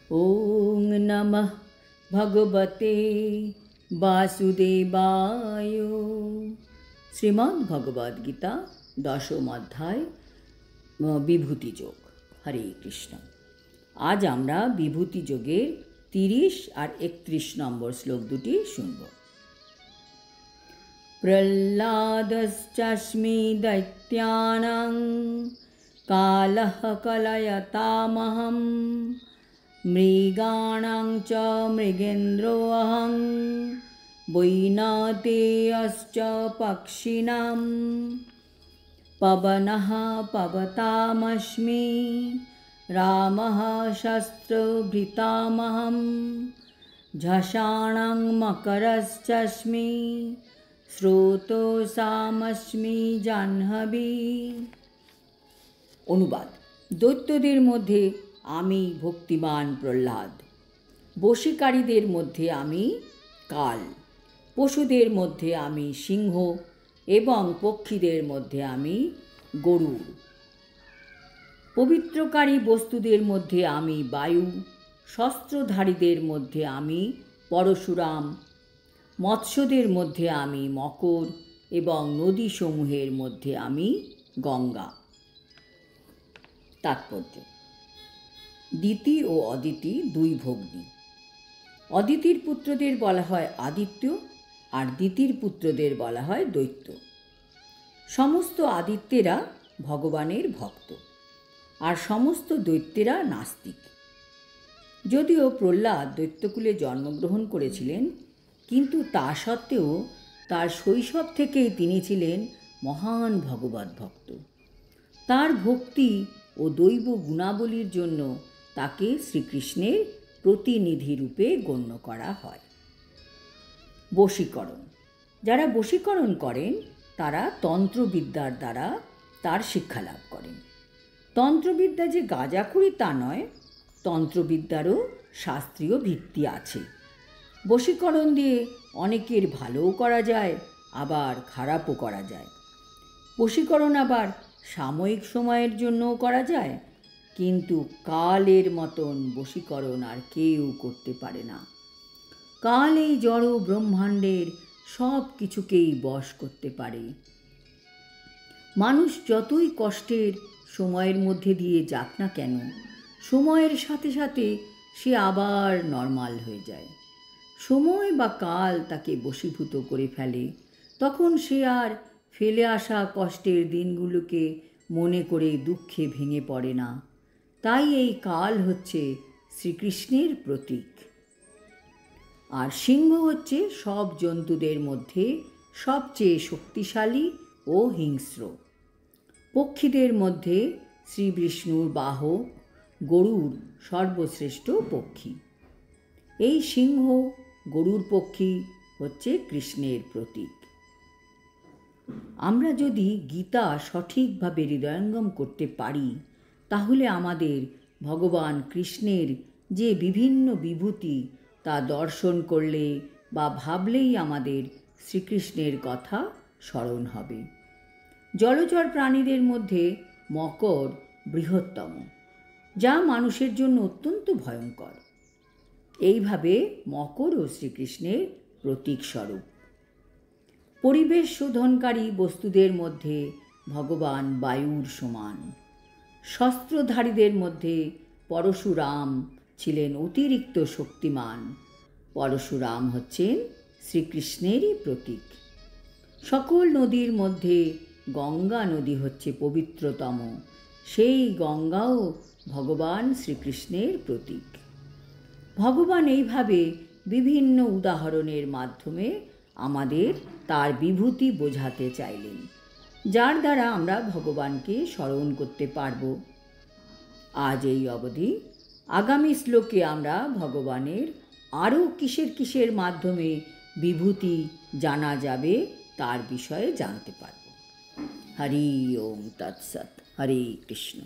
ओम नमः भगवते वासुदेवाय। श्रीमद् भगवद गीता दशम अध्याय विभूति যোগ। हरे कृष्ण। आज আমরা विभूति যোগের 30 আর 31 নম্বর শ্লোক দুটি শুনব। प्रह्लादश्चास्मि दैत्यानां कालः कलयतामहं मृगाणां च मृगेन्द्रोऽहं वैनतेयश्च पक्षिणां पवनः पवतामस्मि रामः शस्त्रभृतामहं झषाणां मकरश्चास्मि স্রোতসামস্মি জাহ্নবী। অনুবাদ। দৈত্যদের মধ্যে আমি ভক্তিমান প্রহ্লাদ, বশীকারীদের মধ্যে আমি কাল, পশুদের মধ্যে আমি সিংহ এবং পক্ষীদের মধ্যে আমি গরুড়, পবিত্রকারী বস্তুদের মধ্যে আমি বায়ু, শস্ত্রধারীদের মধ্যে আমি পরশুরাম, মৎস্যদের মধ্যে আমি মকর এবং নদীসমূহের মধ্যে আমি গঙ্গা। তাৎপর্য। দিতি ও অদিতি দুই ভগ্নী। অদিতির পুত্রদের বলা হয় আদিত্য আর দিতির পুত্রদের বলা হয় দৈত্য। সমস্ত আদিত্যেরা ভগবানের ভক্ত আর সমস্ত দৈত্যেরা নাস্তিক। যদিও প্রহ্লাদ দৈত্যকুলে জন্মগ্রহণ করেছিলেন, কিন্তু তা সত্ত্বেও তার শৈশব থেকেই তিনি ছিলেন মহান ভগবত ভক্ত। তার ভক্তি ও দৈব গুণাবলীর জন্য তাকে শ্রীকৃষ্ণের প্রতিনিধি রূপে গণ্য করা হয়। বশীকরণ। যারা বশীকরণ করেন তারা তন্ত্রবিদ্যার দ্বারা তার শিক্ষা লাভ করেন। তন্ত্রবিদ্যা যে গাঁজাখুরি তা নয়, তন্ত্রবিদ্যারও শাস্ত্রীয় ভিত্তি আছে। বশীকরণ দিয়ে অনেকের ভালোও করা যায়, আবার খারাপও করা যায়। বশীকরণ আবার সাময়িক সময়ের জন্যও করা যায়, কিন্তু কালের মতন বশীকরণ আর কেউ করতে পারে না। কাল এই জড় ব্রহ্মাণ্ডের সব কিছুকেই বশ করতে পারে। মানুষ যতই কষ্টের সময়ের মধ্যে দিয়ে যাক না কেন, সময়ের সাথে সাথে সে আবার নর্মাল হয়ে যায়। সময় বা কাল তাকে বশীভূত করে ফেলে, তখন সে আর ফেলে আসা কষ্টের দিনগুলোকে মনে করে দুঃখে ভেঙে পড়ে না। তাই এই কাল হচ্ছে শ্রীকৃষ্ণের প্রতীক। আর সিংহ হচ্ছে সব জন্তুদের মধ্যে সবচেয়ে শক্তিশালী ও হিংস্র। পক্ষীদের মধ্যে শ্রী বিষ্ণুর বাহক গরুড় সর্বশ্রেষ্ঠ পক্ষী। এই সিংহ গরুড় পক্ষী হচ্ছে কৃষ্ণের প্রতীক। আমরা যদি গীতা সঠিকভাবে হৃদয়ঙ্গম করতে পারি, তাহলে আমাদের ভগবান কৃষ্ণের যে বিভিন্ন বিভূতি তা দর্শন করলে বা ভাবলেই আমাদের শ্রীকৃষ্ণের কথা স্মরণ হবে। জলচর প্রাণীদের মধ্যে মকর বৃহত্তম, যা মানুষের জন্য অত্যন্ত ভয়ঙ্কর। এইভাবে মকরও শ্রীকৃষ্ণের প্রতীক স্বরূপ। পরিবেশ শোধনকারী বস্তুদের মধ্যে ভগবান বায়ুর সমান। শস্ত্রধারীদের মধ্যে পরশুরাম ছিলেন অতিরিক্ত শক্তিমান। পরশুরাম হচ্ছেন শ্রীকৃষ্ণেরই প্রতীক। সকল নদীর মধ্যে গঙ্গা নদী হচ্ছে পবিত্রতম। সেই গঙ্গাও ভগবান শ্রীকৃষ্ণের প্রতীক। ভগবান এইভাবে বিভিন্ন উদাহরণের মাধ্যমে আমাদের তার বিভূতি বোঝাতে চাইলেন, যার দ্বারা আমরা ভগবানকে স্মরণ করতে পারব। আজ এই অবধি। আগামী শ্লোকে আমরা ভগবানের আরও কিসের মাধ্যমে বিভূতি জানা যাবে তার বিষয়ে জানতে পারব। হরি ওম তৎসৎ। হরে কৃষ্ণ।